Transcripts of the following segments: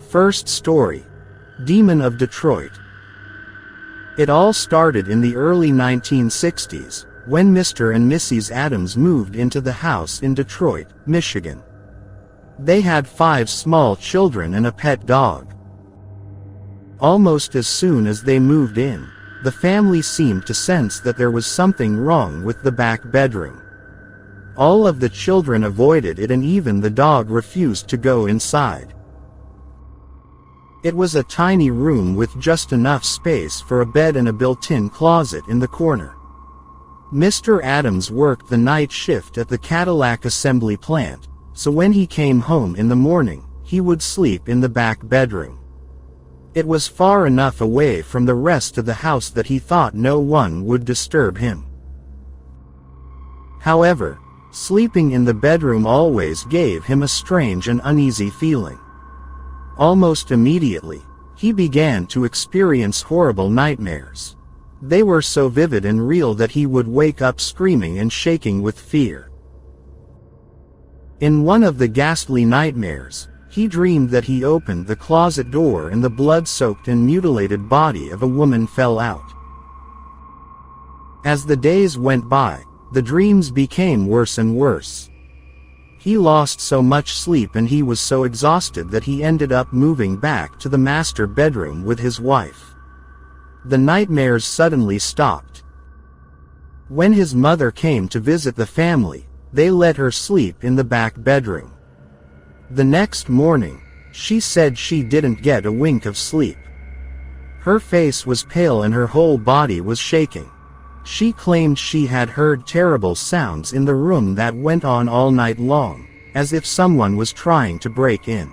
First story. Demon of Detroit. It all started in the early 1960s, when Mr. and Mrs. Adams moved into the house in Detroit, Michigan. They had 5 small children and a pet dog. Almost as soon as they moved in, the family seemed to sense that there was something wrong with the back bedroom. All of the children avoided it and even the dog refused to go inside. It was a tiny room with just enough space for a bed and a built-in closet in the corner. Mr. Adams worked the night shift at the Cadillac assembly plant, so when he came home in the morning, he would sleep in the back bedroom. It was far enough away from the rest of the house that he thought no one would disturb him. However, sleeping in the bedroom always gave him a strange and uneasy feeling. Almost immediately, he began to experience horrible nightmares. They were so vivid and real that he would wake up screaming and shaking with fear. In one of the ghastly nightmares, he dreamed that he opened the closet door and the blood-soaked and mutilated body of a woman fell out. As the days went by, the dreams became worse and worse. He lost so much sleep and he was so exhausted that he ended up moving back to the master bedroom with his wife. The nightmares suddenly stopped. When his mother came to visit the family, they let her sleep in the back bedroom. The next morning, she said she didn't get a wink of sleep. Her face was pale and her whole body was shaking. She claimed she had heard terrible sounds in the room that went on all night long, as if someone was trying to break in.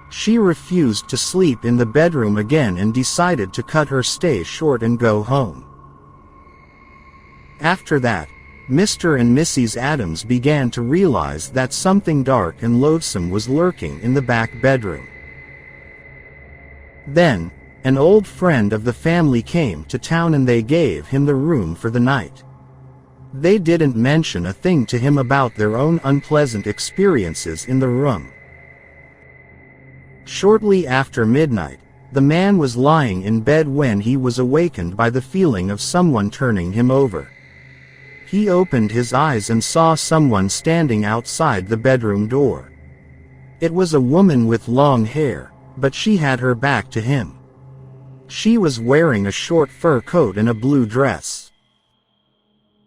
She refused to sleep in the bedroom again and decided to cut her stay short and go home. After that, Mr. and Mrs. Adams began to realize that something dark and loathsome was lurking in the back bedroom. Then, an old friend of the family came to town and they gave him the room for the night. They didn't mention a thing to him about their own unpleasant experiences in the room. Shortly after midnight, the man was lying in bed when he was awakened by the feeling of someone turning him over. He opened his eyes and saw someone standing outside the bedroom door. It was a woman with long hair, but she had her back to him. She was wearing a short fur coat and a blue dress.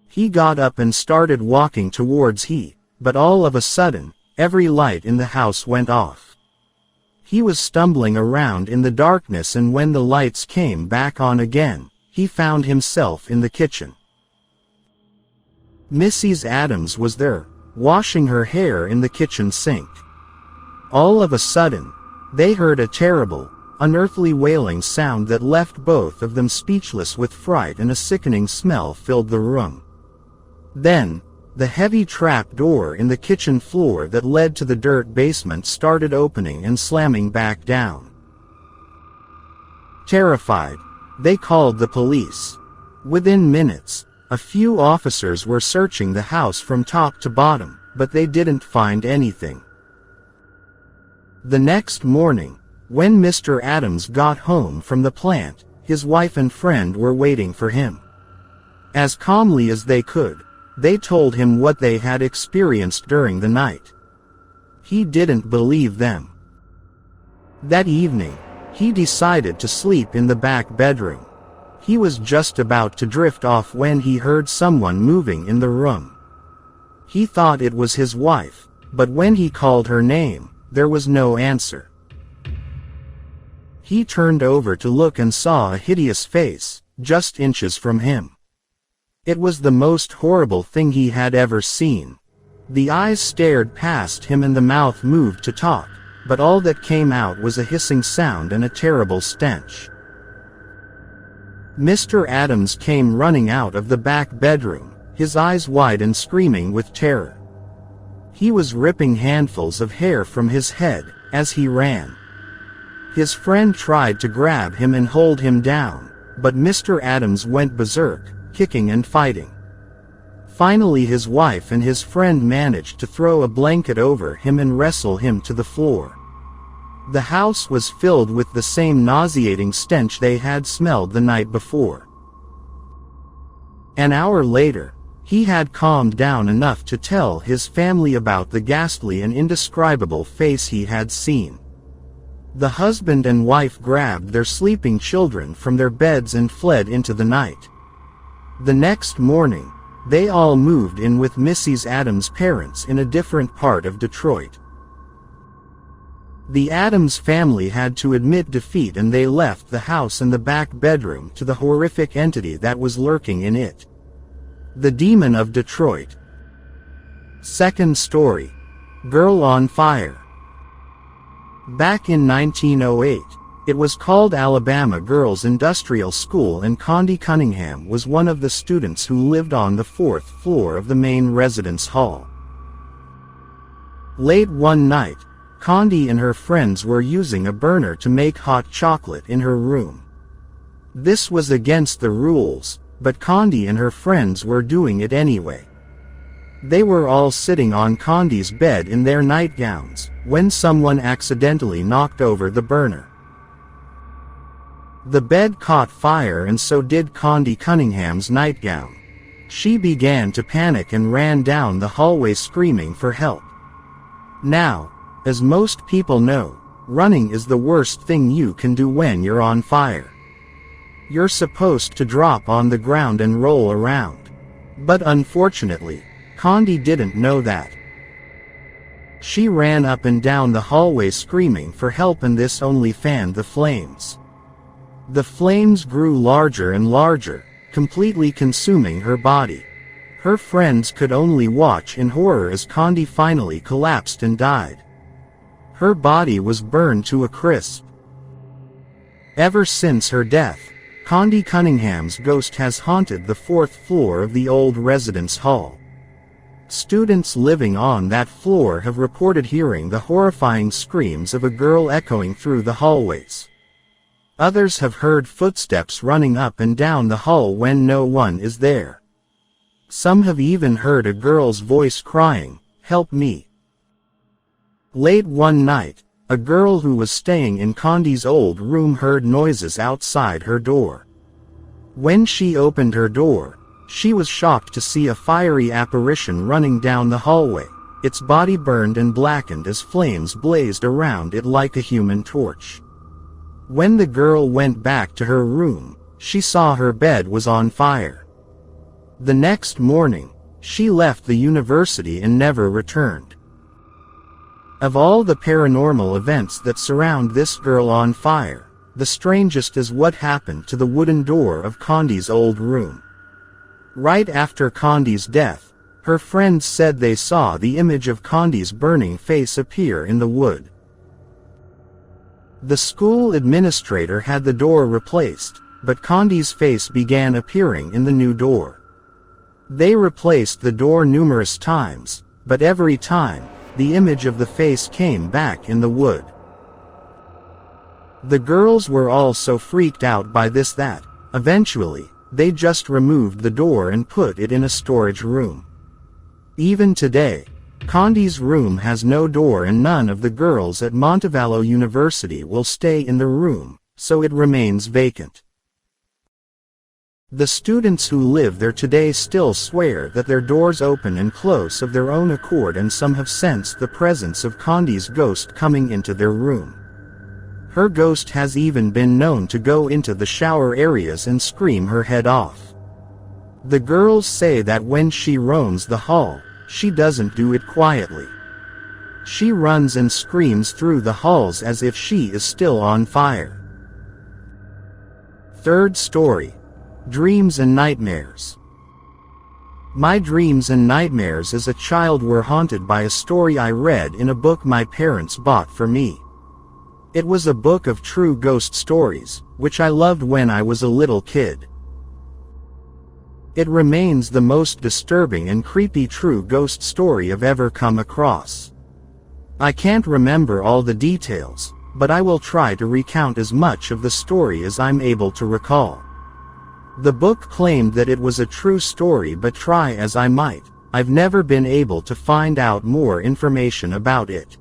He got up and started walking towards her, but all of a sudden, every light in the house went off. He was stumbling around in the darkness and when the lights came back on again, he found himself in the kitchen. Mrs. Adams was there, washing her hair in the kitchen sink. All of a sudden, they heard a terrible, unearthly wailing sound that left both of them speechless with fright and a sickening smell filled the room. Then, the heavy trap door in the kitchen floor that led to the dirt basement started opening and slamming back down. Terrified, they called the police. Within minutes, a few officers were searching the house from top to bottom, but they didn't find anything. The next morning, when Mr. Adams got home from the plant, his wife and friend were waiting for him. As calmly as they could, they told him what they had experienced during the night. He didn't believe them. That evening, he decided to sleep in the back bedroom. He was just about to drift off when he heard someone moving in the room. He thought it was his wife, but when he called her name, there was no answer. He turned over to look and saw a hideous face, just inches from him. It was the most horrible thing he had ever seen. The eyes stared past him and the mouth moved to talk, but all that came out was a hissing sound and a terrible stench. Mr. Adams came running out of the back bedroom, his eyes wide and screaming with terror. He was ripping handfuls of hair from his head as he ran. His friend tried to grab him and hold him down, but Mr. Adams went berserk, kicking and fighting. Finally his wife and his friend managed to throw a blanket over him and wrestle him to the floor. The house was filled with the same nauseating stench they had smelled the night before. An hour later, he had calmed down enough to tell his family about the ghastly and indescribable face he had seen. The husband and wife grabbed their sleeping children from their beds and fled into the night. The next morning, they all moved in with Mrs. Adams' parents in a different part of Detroit. The Adams family had to admit defeat, and they left the house and the back bedroom to the horrific entity that was lurking in it. The Demon of Detroit. Second story. Girl on Fire. Back in 1908, it was called Alabama Girls Industrial School, and Condi Cunningham was one of the students who lived on the 4th floor of the main residence hall. Late one night, Condi and her friends were using a burner to make hot chocolate in her room. This was against the rules, but Condi and her friends were doing it anyway. They were all sitting on Condi's bed in their nightgowns, when someone accidentally knocked over the burner. The bed caught fire, and so did Condi Cunningham's nightgown. She began to panic and ran down the hallway screaming for help. Now, as most people know, running is the worst thing you can do when you're on fire. You're supposed to drop on the ground and roll around. But unfortunately, Condi didn't know that. She ran up and down the hallway screaming for help, and this only fanned the flames. The flames grew larger and larger, completely consuming her body. Her friends could only watch in horror as Condi finally collapsed and died. Her body was burned to a crisp. Ever since her death, Condi Cunningham's ghost has haunted the 4th floor of the old residence hall. Students living on that floor have reported hearing the horrifying screams of a girl echoing through the hallways. Others have heard footsteps running up and down the hall when no one is there. Some have even heard a girl's voice crying, "Help me." Late one night, a girl who was staying in Condi's old room heard noises outside her door. When she opened her door, she was shocked to see a fiery apparition running down the hallway. Its body burned and blackened as flames blazed around it like a human torch. When the girl went back to her room, she saw her bed was on fire. The next morning, she left the university and never returned. Of all the paranormal events that surround this girl on fire, the strangest is what happened to the wooden door of Condi's old room. Right after Condi's death, her friends said they saw the image of Condi's burning face appear in the wood. The school administrator had the door replaced, but Condi's face began appearing in the new door. They replaced the door numerous times, but every time, the image of the face came back in the wood. The girls were all so freaked out by this that, eventually, they just removed the door and put it in a storage room. Even today, Condi's room has no door, and none of the girls at Montevallo University will stay in the room, so it remains vacant. The students who live there today still swear that their doors open and close of their own accord, and some have sensed the presence of Condi's ghost coming into their room. Her ghost has even been known to go into the shower areas and scream her head off. The girls say that when she roams the hall, she doesn't do it quietly. She runs and screams through the halls as if she is still on fire. Third story. Dreams and Nightmares. My dreams and nightmares as a child were haunted by a story I read in a book my parents bought for me. It was a book of true ghost stories, which I loved when I was a little kid. It remains the most disturbing and creepy true ghost story I've ever come across. I can't remember all the details, but I will try to recount as much of the story as I'm able to recall. The book claimed that it was a true story, but try as I might, I've never been able to find out more information about it.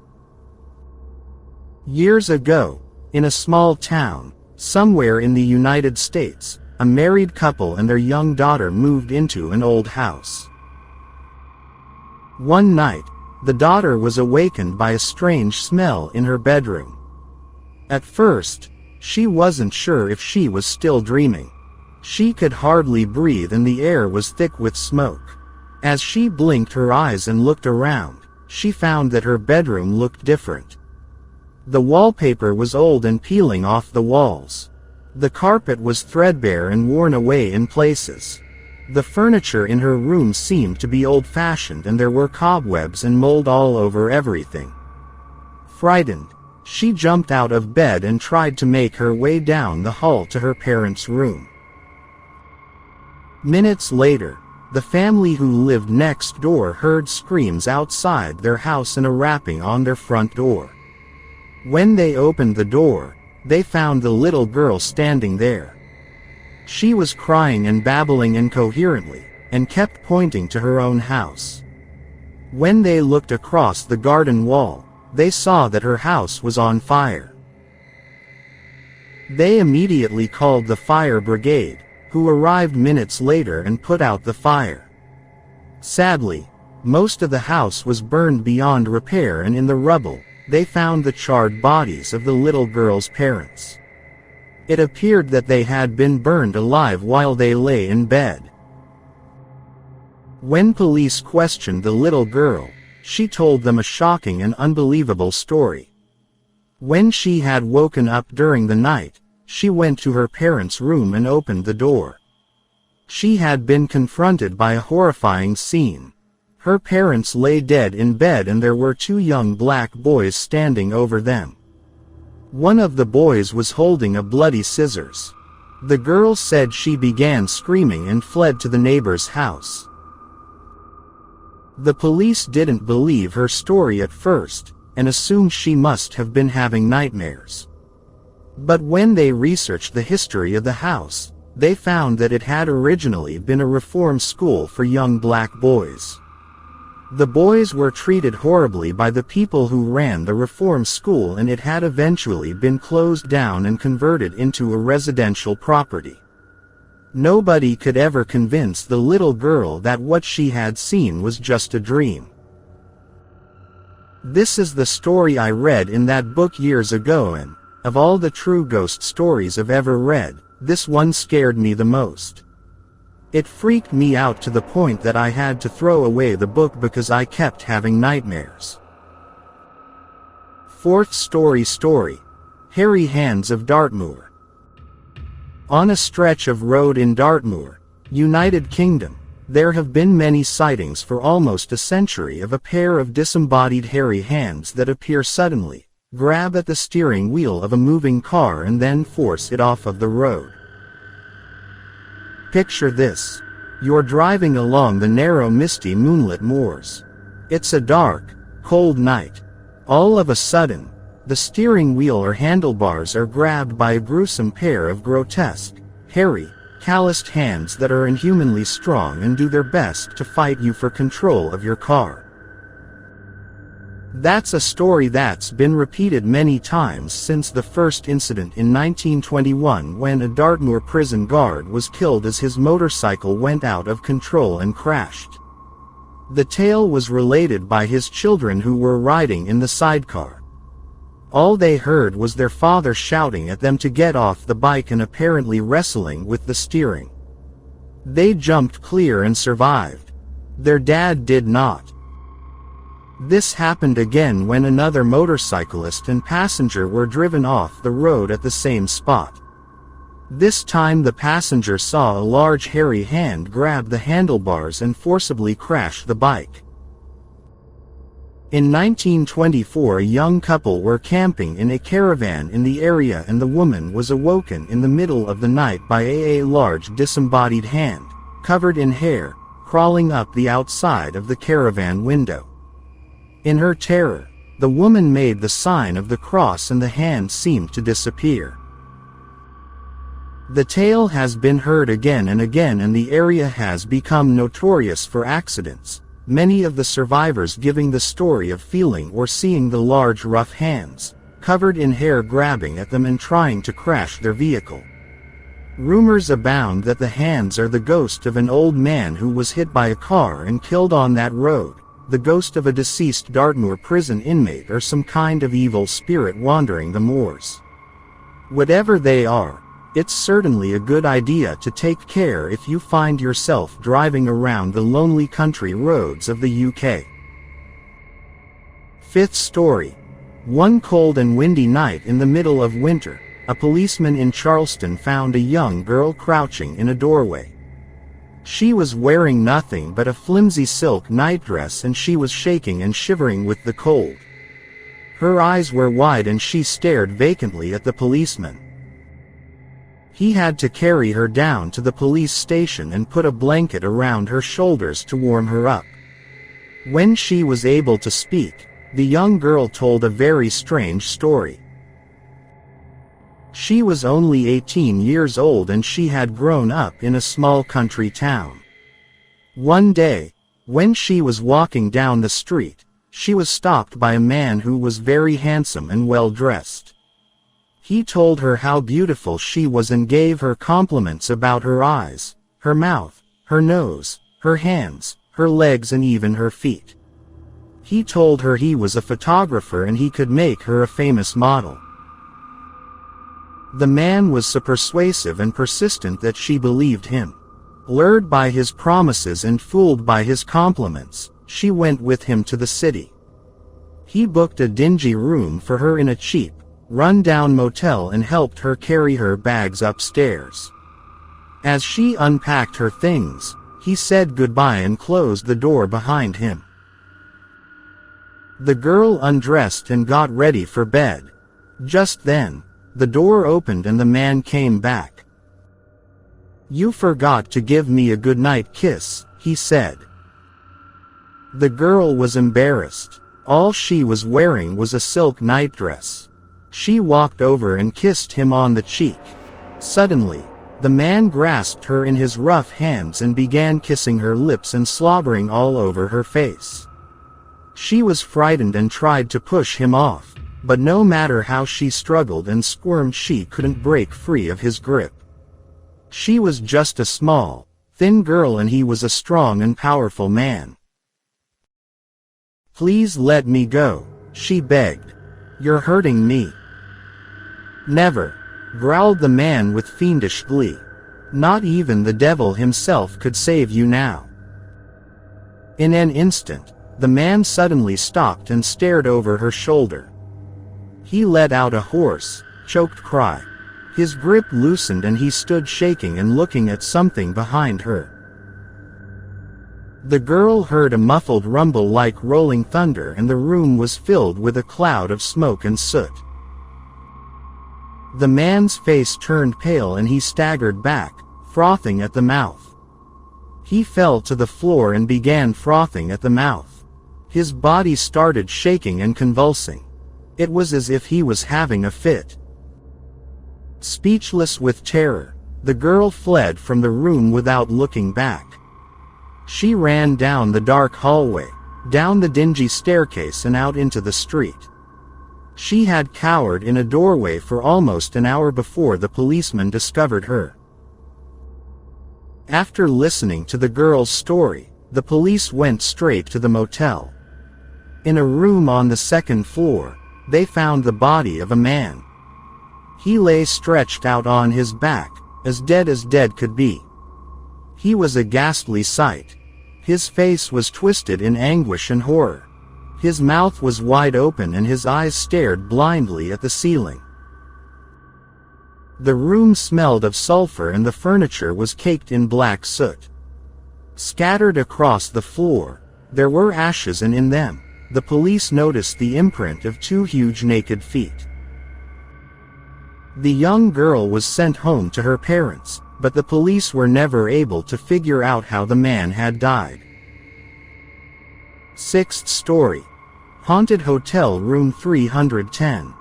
Years ago, in a small town, somewhere in the United States, a married couple and their young daughter moved into an old house. One night, the daughter was awakened by a strange smell in her bedroom. At first, she wasn't sure if she was still dreaming. She could hardly breathe and the air was thick with smoke. As she blinked her eyes and looked around, she found that her bedroom looked different. The wallpaper was old and peeling off the walls. The carpet was threadbare and worn away in places. The furniture in her room seemed to be old-fashioned and there were cobwebs and mold all over everything. Frightened, she jumped out of bed and tried to make her way down the hall to her parents' room. Minutes later, the family who lived next door heard screams outside their house and a rapping on their front door. When they opened the door, they found the little girl standing there. She was crying and babbling incoherently, and kept pointing to her own house. When they looked across the garden wall, they saw that her house was on fire. They immediately called the fire brigade, who arrived minutes later and put out the fire. Sadly, most of the house was burned beyond repair, and in the rubble, they found the charred bodies of the little girl's parents. It appeared that they had been burned alive while they lay in bed. When police questioned the little girl, she told them a shocking and unbelievable story. When she had woken up during the night, she went to her parents' room and opened the door. She had been confronted by a horrifying scene. Her parents lay dead in bed and there were two young black boys standing over them. One of the boys was holding a bloody scissors. The girl said she began screaming and fled to the neighbor's house. The police didn't believe her story at first, and assumed she must have been having nightmares. But when they researched the history of the house, they found that it had originally been a reform school for young black boys. The boys were treated horribly by the people who ran the reform school, and it had eventually been closed down and converted into a residential property. Nobody could ever convince the little girl that what she had seen was just a dream. This is the story I read in that book years ago, and, of all the true ghost stories I've ever read, this one scared me the most. It freaked me out to the point that I had to throw away the book because I kept having nightmares. Fourth story, Hairy Hands of Dartmoor. On a stretch of road in Dartmoor, United Kingdom, there have been many sightings for almost a century of a pair of disembodied hairy hands that appear suddenly, grab at the steering wheel of a moving car and then force it off of the road. Picture this. You're driving along the narrow misty moonlit moors. It's a dark, cold night. All of a sudden, the steering wheel or handlebars are grabbed by a gruesome pair of grotesque, hairy, calloused hands that are inhumanly strong and do their best to fight you for control of your car. That's a story that's been repeated many times since the first incident in 1921 when a Dartmoor prison guard was killed as his motorcycle went out of control and crashed. The tale was related by his children who were riding in the sidecar. All they heard was their father shouting at them to get off the bike and apparently wrestling with the steering. They jumped clear and survived. Their dad did not. This happened again when another motorcyclist and passenger were driven off the road at the same spot. This time the passenger saw a large hairy hand grab the handlebars and forcibly crash the bike. In 1924, a young couple were camping in a caravan in the area and the woman was awoken in the middle of the night by a large disembodied hand, covered in hair, crawling up the outside of the caravan window. In her terror, the woman made the sign of the cross and the hand seemed to disappear. The tale has been heard again and again and the area has become notorious for accidents, many of the survivors giving the story of feeling or seeing the large rough hands, covered in hair, grabbing at them and trying to crash their vehicle. Rumors abound that the hands are the ghost of an old man who was hit by a car and killed on that road, the ghost of a deceased Dartmoor prison inmate, or some kind of evil spirit wandering the moors. Whatever they are, it's certainly a good idea to take care if you find yourself driving around the lonely country roads of the UK. Fifth story. One cold and windy night in the middle of winter, a policeman in Charleston found a young girl crouching in a doorway. She was wearing nothing but a flimsy silk nightdress, and she was shaking and shivering with the cold. Her eyes were wide and she stared vacantly at the policeman. He had to carry her down to the police station and put a blanket around her shoulders to warm her up. When she was able to speak, the young girl told a very strange story. She was only 18 years old and she had grown up in a small country town. One day, when she was walking down the street, she was stopped by a man who was very handsome and well dressed. He told her how beautiful she was and gave her compliments about her eyes, her mouth, her nose, her hands, her legs, and even her feet. He told her he was a photographer and he could make her a famous model. The man was so persuasive and persistent that she believed him. Lured by his promises and fooled by his compliments, she went with him to the city. He booked a dingy room for her in a cheap, run-down motel and helped her carry her bags upstairs. As she unpacked her things, he said goodbye and closed the door behind him. The girl undressed and got ready for bed. Just then, the door opened and the man came back. "You forgot to give me a goodnight kiss," he said. The girl was embarrassed. All she was wearing was a silk nightdress. She walked over and kissed him on the cheek. Suddenly, the man grasped her in his rough hands and began kissing her lips and slobbering all over her face. She was frightened and tried to push him off, but no matter how she struggled and squirmed, she couldn't break free of his grip. She was just a small, thin girl and he was a strong and powerful man. "Please let me go," she begged. "You're hurting me." "Never," growled the man with fiendish glee. "Not even the devil himself could save you now." In an instant, the man suddenly stopped and stared over her shoulder. He let out a hoarse, choked cry. His grip loosened and he stood shaking and looking at something behind her. The girl heard a muffled rumble like rolling thunder and the room was filled with a cloud of smoke and soot. The man's face turned pale and he staggered back, frothing at the mouth. He fell to the floor and began frothing at the mouth. His body started shaking and convulsing. It was as if he was having a fit. Speechless with terror, the girl fled from the room without looking back. She ran down the dark hallway, down the dingy staircase and out into the street. She had cowered in a doorway for almost an hour before the policeman discovered her. After listening to the girl's story, the police went straight to the motel. In a room on the second floor, they found the body of a man. He lay stretched out on his back, as dead could be. He was a ghastly sight. His face was twisted in anguish and horror. His mouth was wide open and his eyes stared blindly at the ceiling. The room smelled of sulfur and the furniture was caked in black soot. Scattered across the floor, there were ashes and in them, the police noticed the imprint of 2 huge naked feet. The young girl was sent home to her parents, but the police were never able to figure out how the man had died. Sixth story. Haunted Hotel Room 310.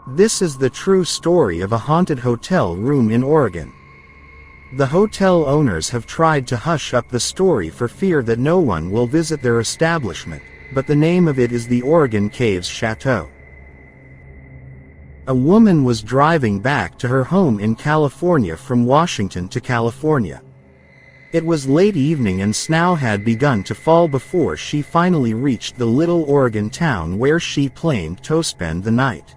This is the true story of a haunted hotel room in Oregon. The hotel owners have tried to hush up the story for fear that no one will visit their establishment, but the name of it is the Oregon Caves Chateau. A woman was driving back to her home in California from Washington to California. It was late evening and snow had begun to fall before she finally reached the little Oregon town where she planned to spend the night.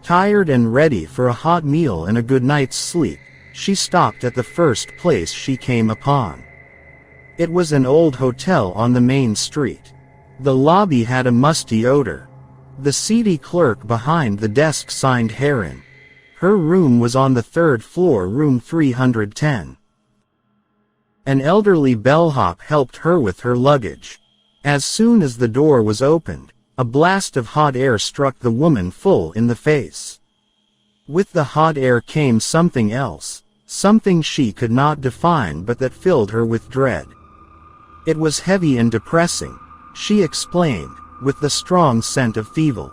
Tired and ready for a hot meal and a good night's sleep, she stopped at the first place she came upon. It was an old hotel on the main street. The lobby had a musty odor. The seedy clerk behind the desk signed Heron. Her room was on the third floor, room 310. An elderly bellhop helped her with her luggage. As soon as the door was opened, a blast of hot air struck the woman full in the face. With the hot air came something else, something she could not define but that filled her with dread. It was heavy and depressing, she explained, with the strong scent of fever.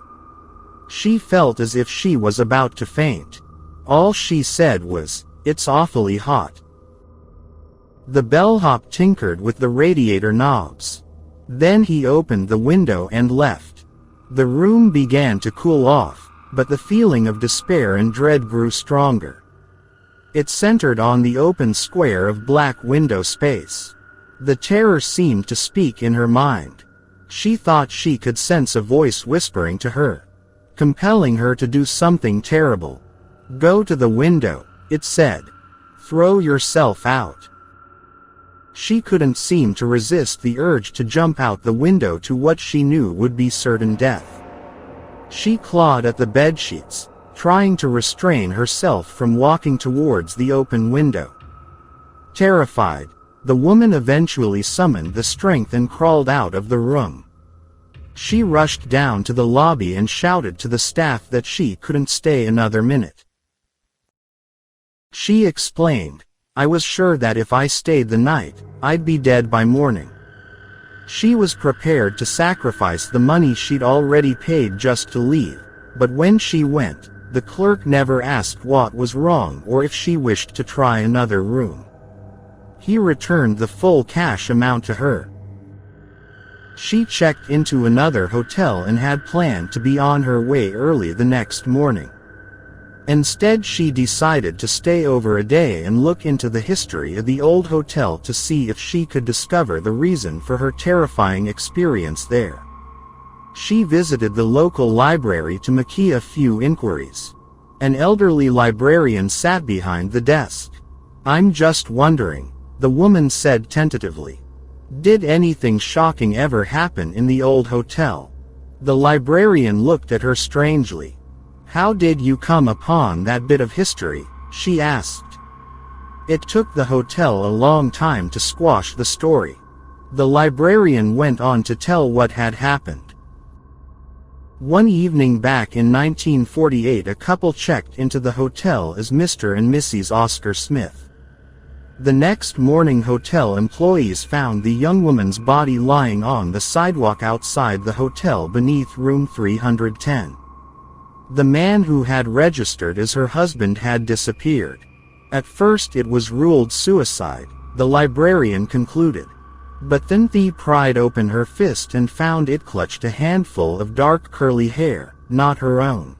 She felt as if she was about to faint. All she said was, "It's awfully hot." The bellhop tinkered with the radiator knobs. Then he opened the window and left. The room began to cool off, but the feeling of despair and dread grew stronger. It centered on the open square of black window space. The terror seemed to speak in her mind. She thought she could sense a voice whispering to her, compelling her to do something terrible. "Go to the window," it said. "Throw yourself out." She couldn't seem to resist the urge to jump out the window to what she knew would be certain death. She clawed at the bedsheets, trying to restrain herself from walking towards the open window. Terrified, the woman eventually summoned the strength and crawled out of the room. She rushed down to the lobby and shouted to the staff that she couldn't stay another minute. She explained, "I was sure that if I stayed the night, I'd be dead by morning." She was prepared to sacrifice the money she'd already paid just to leave, but when she went, the clerk never asked what was wrong or if she wished to try another room. He returned the full cash amount to her. She checked into another hotel and had planned to be on her way early the next morning. Instead, she decided to stay over a day and look into the history of the old hotel to see if she could discover the reason for her terrifying experience there. She visited the local library to make a few inquiries. An elderly librarian sat behind the desk. "I'm just wondering," the woman said tentatively. "Did anything shocking ever happen in the old hotel?" The librarian looked at her strangely. "How did you come upon that bit of history?" she asked. "It took the hotel a long time to squash the story." The librarian went on to tell what had happened. One evening back in 1948, a couple checked into the hotel as Mr. and Mrs. Oscar Smith. The next morning, hotel employees found the young woman's body lying on the sidewalk outside the hotel beneath room 310. The man who had registered as her husband had disappeared. At first it was ruled suicide, the librarian concluded. But then the pried open her fist and found it clutched a handful of dark curly hair, not her own.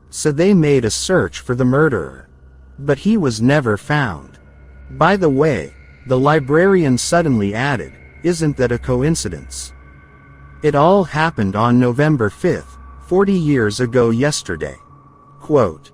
So they made a search for the murderer. But he was never found. By the way, the librarian suddenly added, "Isn't that a coincidence? It all happened on November 5th, 40 years ago yesterday." Quote,